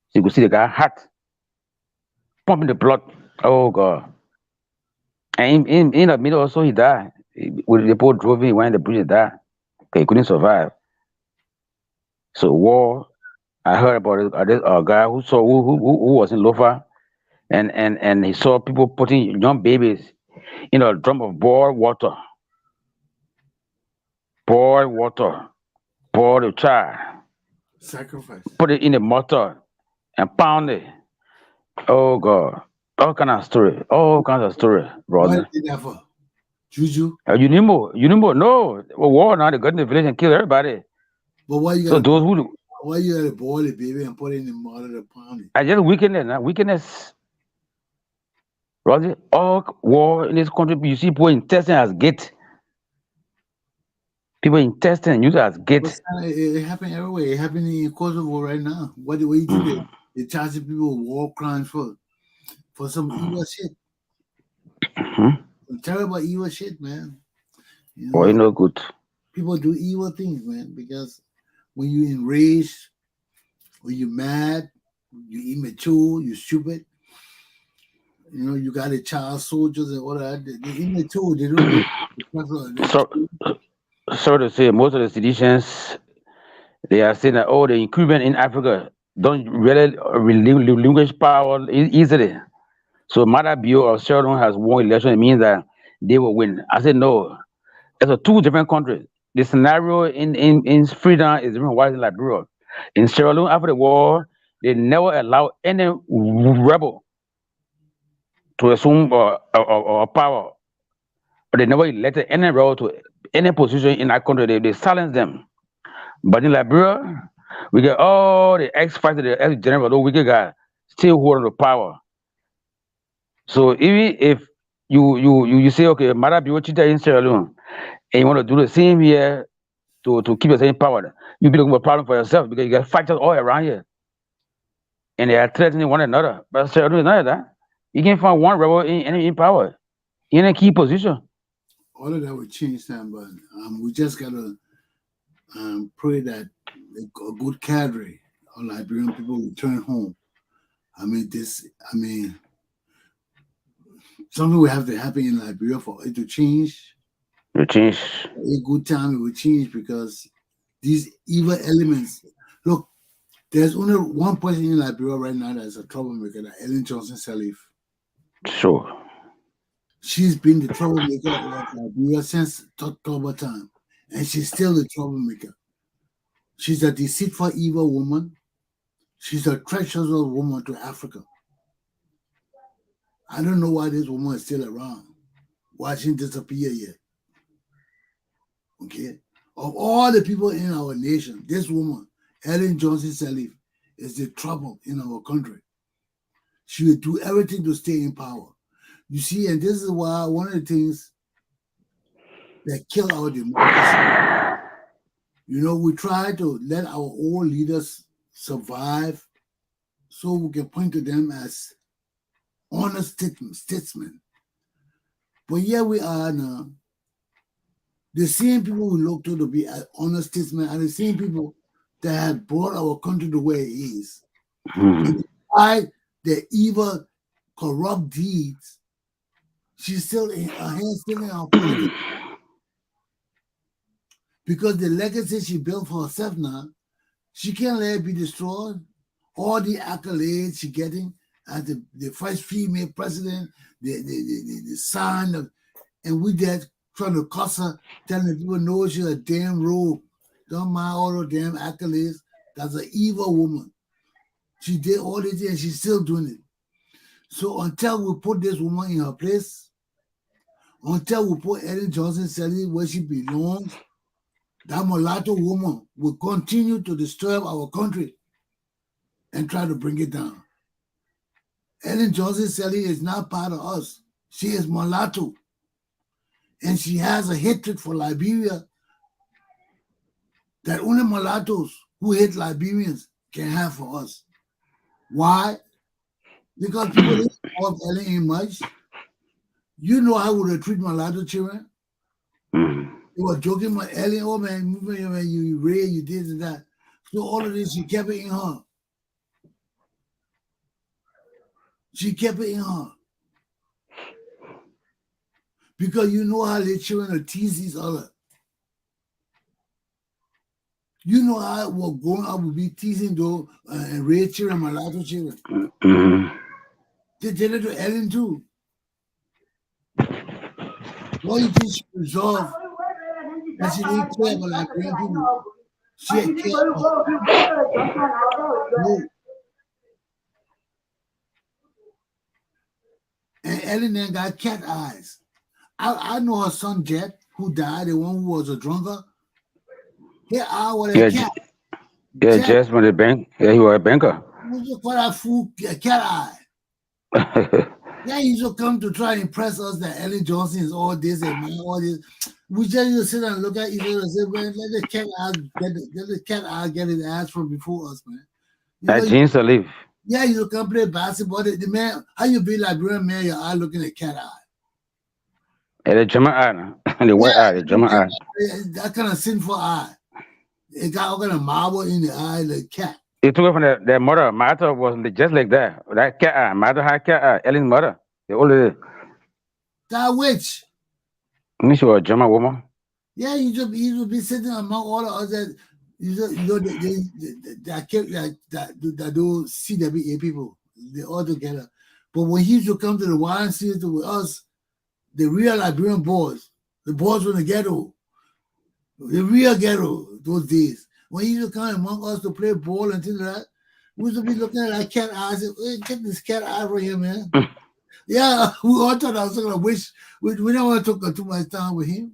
So you could see the guy heart pumping the blood. Oh God. And in the middle also he died. When the boat drove him, he went in the bridge and died. Okay, he couldn't survive. So war, I heard about it, this guy who saw who was in Lofa and he saw people putting young babies in a drum of boiled water, boil the child, Sacrifice. put it in the mortar and pound it. Oh God, all kinds of story, Why brother. did that for? Juju. You know, no war now. They got in the village and killed everybody. But why you So gotta those who boil the baby and put it in the mother to pound it? I just wickedness, brother. All war in this country, you see people intestine as gate. People intestine use it as But gate. it happened everywhere. It happened in Kosovo right now. What do you think Mm, they charging people with war crimes for some evil shit? mhm. Some terrible evil shit, man. You Boy, know, no good. people do evil things, man, because when you enraged or you mad, you immature, you stupid, you got a child soldiers and all that. The immature, they don't know the purpose of that. So sorry to say, most of the seditions they are saying that the incumbent in Africa don't really relinquish power easily. So Mother Bio of Sierra Leone has won election. It means that they will win. I said no. It's a two different countries. The scenario in freedom is different. Why in Liberia? In Sierra Leone after the war, they never allow any rebel to assume power, but they never elected any rebel to any position in that country. They silence them. But in Liberia, we get all the ex-fighter, the ex-general, those wicked guys still holding the power. So even if you say, okay, Mara be cheated in Sierra Leone, and you want to do the same here to keep the same power, you be looking for a problem for yourself because you got fighters all around here, and they are threatening one another. But Sierra Leone is not like that. You can find one rebel in power in a key position. All of that will change time, but we just gotta pray that a good cadre of Liberian people return home. I mean, something will have to happen in Liberia for it to change. To change. A good time it will change because these evil elements. Look, there's only one person in Liberia right now that's a troublemaker, that Ellen Johnson Sirleaf. Sure. She's been the troublemaker of Liberia since October time, and she's still the troublemaker. She's a deceitful, evil woman. She's a treacherous woman to Africa. I don't know why this woman is still around. Why she disappear yet? Okay. Of all the people in our nation, this woman, Ellen Johnson Sirleaf, is the trouble in our country. She will do everything to stay in power. You see, and this is why one of the things that kill our democracy. We try to let our old leaders survive so we can point to them as honest statesmen. But here we are now. The same people we look to be honest statesmen are the same people that have brought our country to where it is. Mhm. Despite their evil, corrupt deeds, she's still her hands still in our politics. Because the legacy she built for herself now, she can't let it be destroyed. All the accolades she getting as the first female president, the son of, and we there trying to cuss her, telling people no, she's a damn rogue. Don't mind all those damn accolades. That's an evil woman. She did all this and she's still doing it. So until we put this woman in her place, until we put Ellen Johnson Sirleaf where she belongs, that mulatto woman will continue to disturb our country and try to bring it down. Ellen Johnson Sirleaf is not part of us. She is mulatto. And she has a hatred for Liberia that only mulattoes who hate Liberians can have for us. Why? Because people didn't love Ellen much. You know how would I treat my mulatto children? Mm. They were joking my Ellie, oh man, you raid, you did and that. So all of this, she kept it in her. She kept it in her. Because you know how the children will tease each other. You know how we're growing up would be teasing though and raid children, mulatto children. Mm. They did it to Ellen too. What you think she resolved that she didn't care about like real people? She had care about no. And Ellen then got cat eyes. I know her son Jet, who died, the one who was a drunker. His eye was a Yeah, cat. yeah, Jet just from the bank. Yeah, he was a banker. was just call that fool a cat eye. Yeah, he used to come to try and impress us that Ellen Johnson is all this and man, all this. We just used to sit and look at each other and say, man, let the cat eye get his ass from before us, man. You know, That jeans to leave. yeah, you come play basketball. The man, how you be like real man, your eye looking at cat eye. And the German eye, the white eye, the German eye. That kind of sinful eye. It got all kind of marble in the eye, like cat. It took it from their mother. Martha was just like that. That cat eye. Martha had cat eye. Ellen's mother. The older. That witch. I mean, she was a German woman. Yeah, you just be sitting among all the other, that do CWA people. They all together. But when he used to come to the YMCA with us, the real Liberian boys, the boys from the ghetto, the real ghetto those days. When he used to come among us to play ball and things like that, we used to be looking at that cat eye. I said, hey, get this cat eye from here, man. Yeah, we all thought I was going to wish. We don't want to talk too much time with him.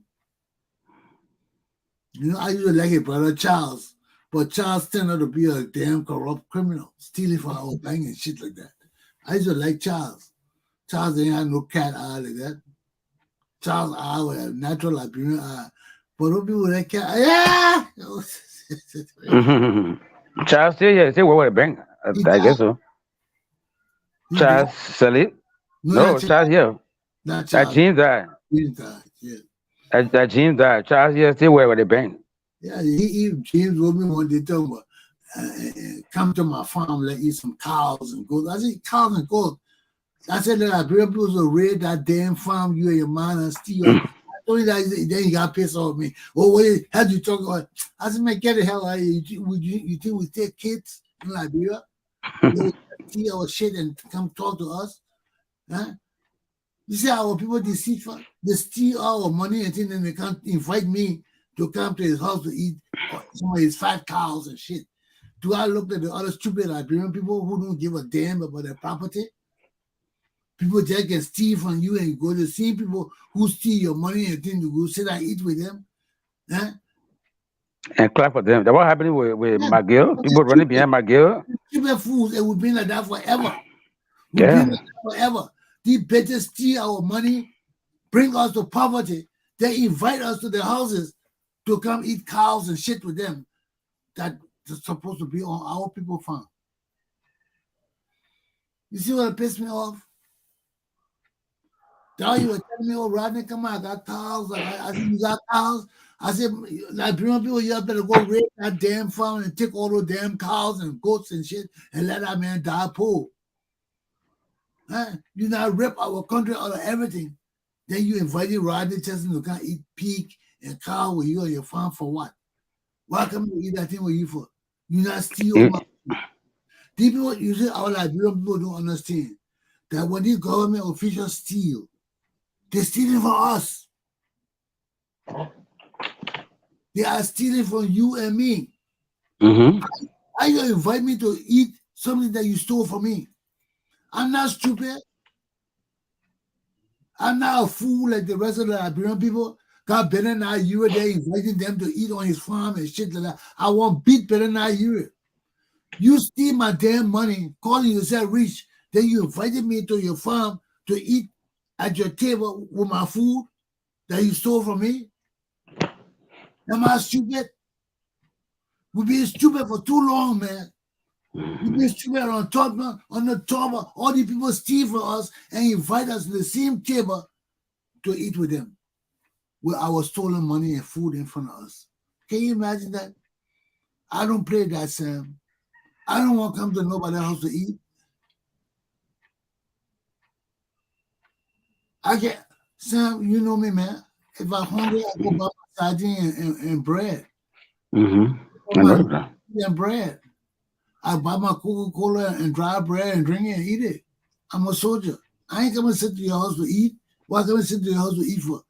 You know, I used to like his brother Charles, but Charles turned out to be a damn corrupt criminal, stealing from our bank and shit like that. I used to like Charles. Charles didn't have no cat eye like that. Charles' eye was a natural Liberian eye. But those people with that cat eye, yeah! Charles still here. Still work with the bank. I guess so. Charles Salib? No, Charles here. Not That Charles. James died. James died, yeah. That James died. Charles here still work with the bank. Yeah, James told me one day, tell me, come to my farm, let eat some cows and goats. I said, cows and goats. I said, that Liberian people will raid that damn farm, you and your man, and steal. I told you that, then he got pissed off me. Oh, wait, how do you talk about it? I said, man, get the hell out of here. You think we take kids in Liberia? They steal our shit and come talk to us? Huh? You see our people deceitful? They steal our money and then they can't invite me to come to his house to eat some of his fat cows and shit. Do I look at the other stupid Liberian people who don't give a damn about their property? People just can steal from you and you go to see people who steal your money and then you go sit and eat with them. Huh? And clap for them. That's what happened with McGill. People running behind McGill. Stupid fools, it would be like that forever. Yeah. Forever. These bitches steal our money, bring us to poverty. They invite us to their houses to come eat cows and shit with them. That's supposed to be on our people farm. You see what pissed me off? Now you were telling me, oh, Rodney, come on, I got cows. I said, you got cows? I said, Liberian people, you better go raid that damn farm and take all those damn cows and goats and shit and let that man die poor. Huh? You now rip our country out of everything. Then you invited Rodney Chesson to come eat pig and cow with you on your farm for what? Why come you eat that thing with you for? You not steal my food. These people, you see, our Liberian people don't understand that when these government officials steal, they're stealing from us. They are stealing from you and me. Mm-hmm. How you invite me to eat something that you stole from me? I'm not stupid. I'm not a fool like the rest of the Liberian people. Got better now you were there inviting them to eat on his farm and shit like that. I want beat better now you. You steal my damn money, calling yourself rich. Then you invited me to your farm to eat at your table with my food that you stole from me. Am I stupid? We've been stupid for too long, man. We've been stupid on the top of all these people steal from us and invite us to the same table to eat with them with our stolen money and food in front of us. Can you imagine that? I don't play that, Sam. I don't want to come to nobody's house to eat. I get, Sam, you know me, man. If I'm hungry, I go buy my sardine and bread. Mm-hmm. I know that. And bread. I buy my Coca-Cola and dry bread and drink it and eat it. I'm a soldier. I ain't coming to sit to your house to eat. Why come I sit to your house to eat for?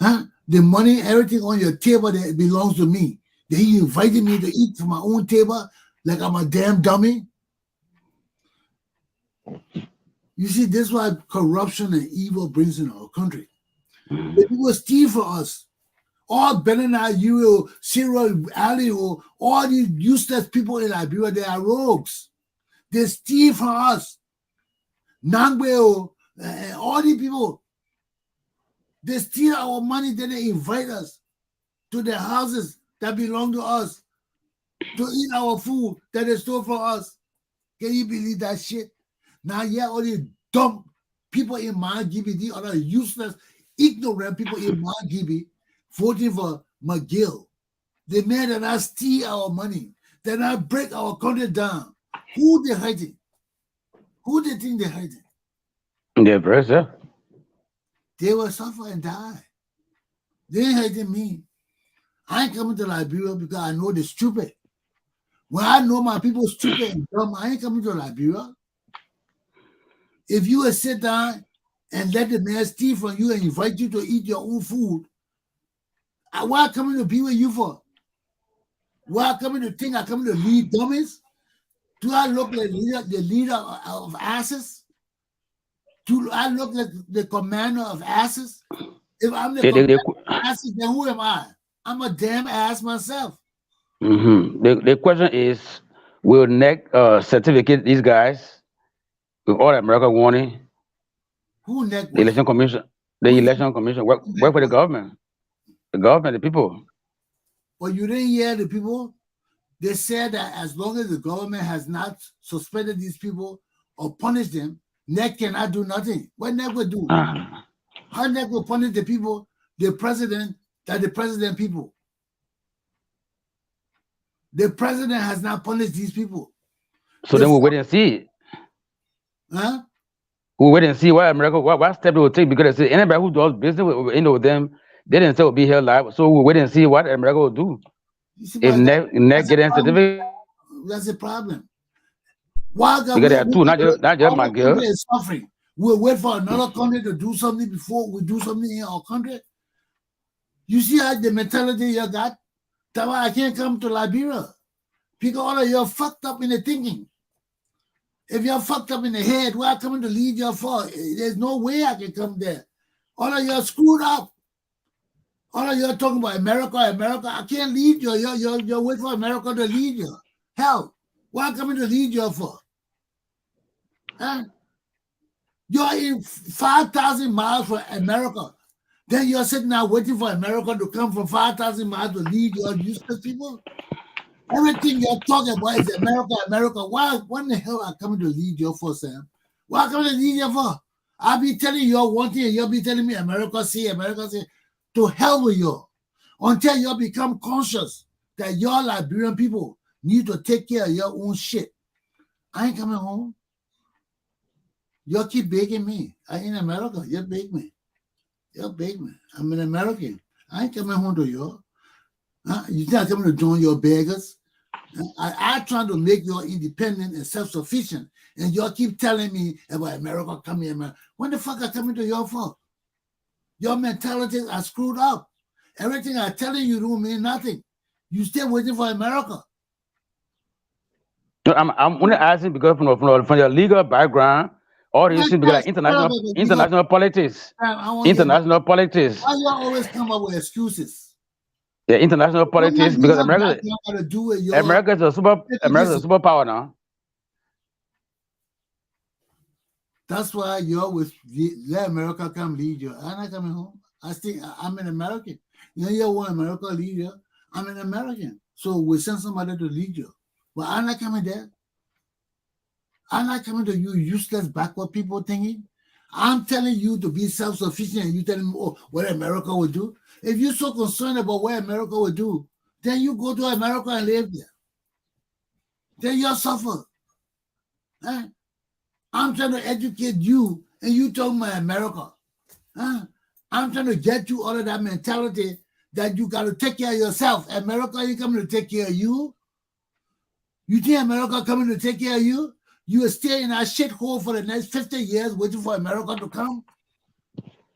Huh? The money, everything on your table that belongs to me. Then you invited me to eat from my own table like I'm a damn dummy. You see, this is why corruption and evil brings in our country. The people steal for us. All Benin, you, Cyril, Ali, all these useless people in Liberia, they are rogues. They steal from us. Nangwe, all these people, they steal our money, then they invite us to their houses that belong to us to eat our food that they stole from us. Can you believe that shit? Now, yeah, all these dumb people in Man Disposes, these other useless, ignorant people in Man Disposes voting for McGill. The man that not steal our money, that not break our country down. Who they hiding? Who they think they're hiding? Yeah, brother. They will suffer and die. They ain't hiding me. I ain't coming to Liberia because I know they're stupid. When I know my people stupid and dumb, I ain't coming to Liberia. If you will sit down and let the man steal from you and invite you to eat your own food, why I coming to be with you for? Why I coming to think I coming to lead dummies? Do I look like the leader of asses? Do I look like the commander of asses? If I'm the commander of asses, then who am I? I'm a damn ass myself. The question is, will NEC certificate these guys with all America warning? Who NEC? The election commission. The election commission work for the government. The government, the people. But you didn't hear the people? They said that as long as the government has not suspended these people or punished them, NEC cannot do nothing. What NEC will do? How NEC will punish the people, the president people? The president has not punished these people. So then we'll wait and see. Huh? We'll wait and see what America, what step it will take, because they say anybody who does business with them, they didn't say will be held liable. So we'll wait and see what America will do. If NEC get a certificate. That's the problem. Why because there are two, not just my girl. Is suffering. We'll wait for another country to do something before we do something in our country. You see how the mentality you got? That's why I can't come to Liberia. Because all of you are fucked up in the thinking. If you're fucked up in the head, where I'm coming to lead you for? There's no way I can come there. All of you are screwed up. All of you are talking about America. I can't lead you. You're waiting for America to lead you. Hell, what I'm coming to lead you for? Huh? You're in 5,000 miles from America. Then you're sitting there waiting for America to come from 5,000 miles to lead your useless people. Everything you're talking about is America. Why? What the hell are coming to lead you for, Sam? What are coming to lead you for? I'll be telling you one thing, and you'll be telling me America say. To hell with you. Until you become conscious that your Liberian people need to take care of your own shit. I ain't coming home. You keep begging me. I in America. You beg me. I'm an American. I ain't coming home to you. You're not coming to join your beggars. I try to make you independent and self-sufficient. And you keep telling me about America, come here, America. When the fuck are coming to your fault? Your mentalities are screwed up. Everything I'm telling you don't mean nothing. You still waiting for America. No, I'm only asking because from your legal background, all these things like international politics. International politics. Why you always come up with excuses? Yeah, international politics because America is a superpower now. That's why you always let America come lead you. I'm not coming home. I'm an American. You want America to lead you. I'm an American. So we send somebody to lead you. But I'm not coming there. I'm not coming to you useless backward people thinking. I'm telling you to be self-sufficient, and you telling me, oh, what America would do. If you're so concerned about what America would do, then you go to America and live there. Then you'll suffer. Huh? I'm trying to educate you, and you talking about America. Huh? I'm trying to get you out of that mentality that you got to take care of yourself. America ain't coming to take care of you. You think America coming to take care of you? You will stay in that shithole for the next 50 years waiting for America to come?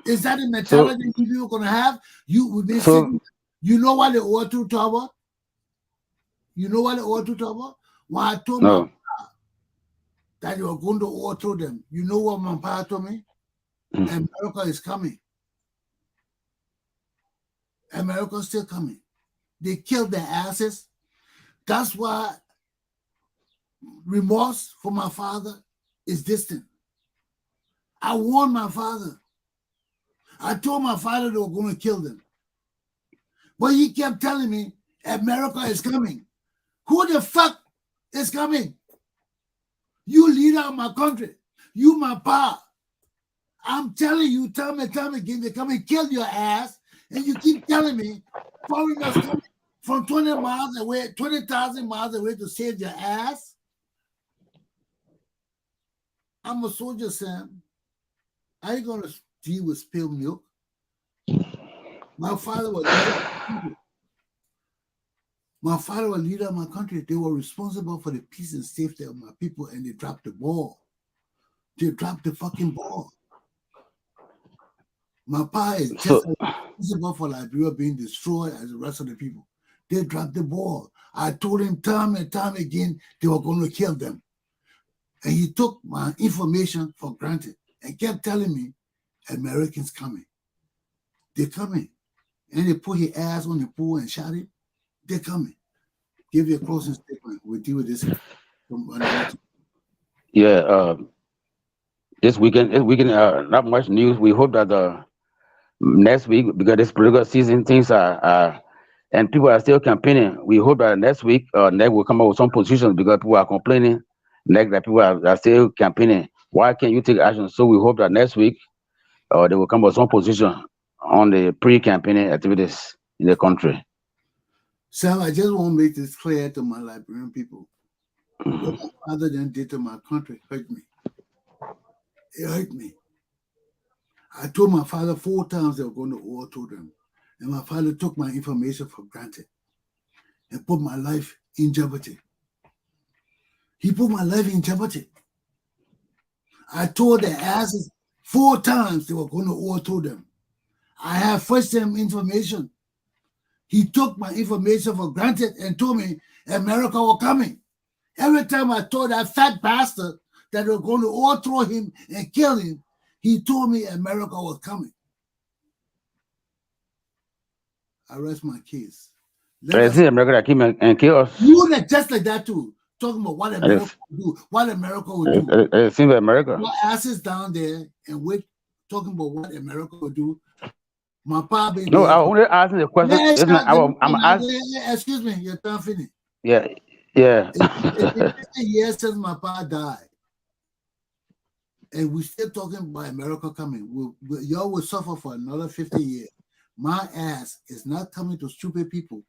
Is that the mentality you are going to have? You know what the oil to talk about? You know what the oil to talk about? When I told my pa that you were going to overthrow them, you know what my pa told me? America is coming. America's still coming. They killed their asses. That's why remorse for my father is distant. I warned my father. I told my father they were going to kill them. But he kept telling me, America is coming. Who the fuck is coming? You leader of my country. You my pa. I'm telling you, time and time again, they come and kill your ass, and you keep telling me foreigners coming from 20 miles away, 20,000 miles away to save your ass. I'm a soldier, Sam. I ain't gonna deal with spilled milk. My father was leader of my country. They were responsible for the peace and safety of my people, and they dropped the ball. They dropped the fucking ball. My pa is just responsible for Liberia being destroyed as the rest of the people. They dropped the ball. I told him time and time again they were going to kill them. And he took my information for granted and kept telling me, Americans coming. They're coming. And they put his ass on the pool and shot him. They're coming. Give you a closing statement. We'll deal with this. Yeah, this weekend, not much news. We hope that next week, because this political season, things are and people are still campaigning. We hope that next week, NEC will come up with some positions because people are complaining. NEC that people are still campaigning. Why can't you take action? So we hope that next week, they will come up with some position on the pre-campaigning activities in the country. Sam, I just want to make this clear to my Liberian people. What my father then did to my country hurt me. It hurt me. I told my father 4 times they were going to overthrow them. And my father took my information for granted and put my life in jeopardy. He put my life in jeopardy. I told their asses 4 times they were going to overthrow them. I have first-hand information. He took my information for granted and told me America was coming. Every time I told that fat bastard that they were going to overthrow him and kill him, he told me America was coming. I rest my case. America that came and kill us. You are just like that too. Talking about what America would do. What America would do. It seems like America. Your asses down there and wait talking about what America would do. My pa baby. No, I only asking the question. I'm asking. Excuse me, your time finished. Yeah. It's 50 years since my pa died. And we're still talking about America coming. Y'all will suffer for another 50 years. My ass is not coming to stupid people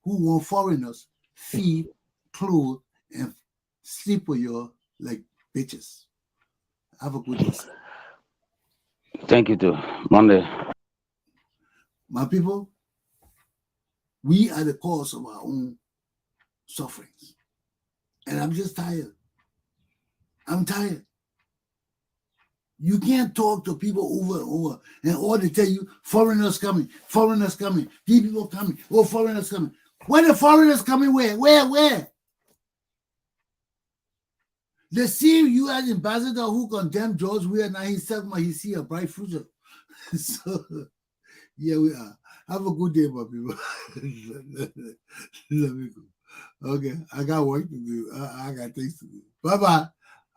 who want foreigners feed, clothe, and sleep with you like bitches. Have a good day, sir. Thank you, too. Monday. My people, we are the cause of our own sufferings. And I'm just tired. I'm tired. You can't talk to people over and over and all they tell you, foreigners coming, these people coming, oh, foreigners coming. When the foreigners coming, where? They see you as ambassador who condemned George Weah, now he said he see a bright future. So, yeah, we are. Have a good day, my people. Let me go. Okay, I got work to do. I got things to do. Bye-bye.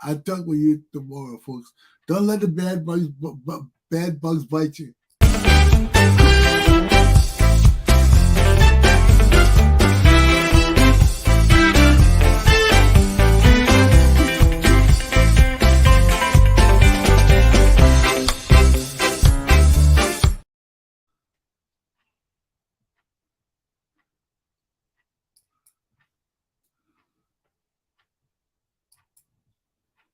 I'll talk with you tomorrow, folks. Don't let the bad bugs bite you.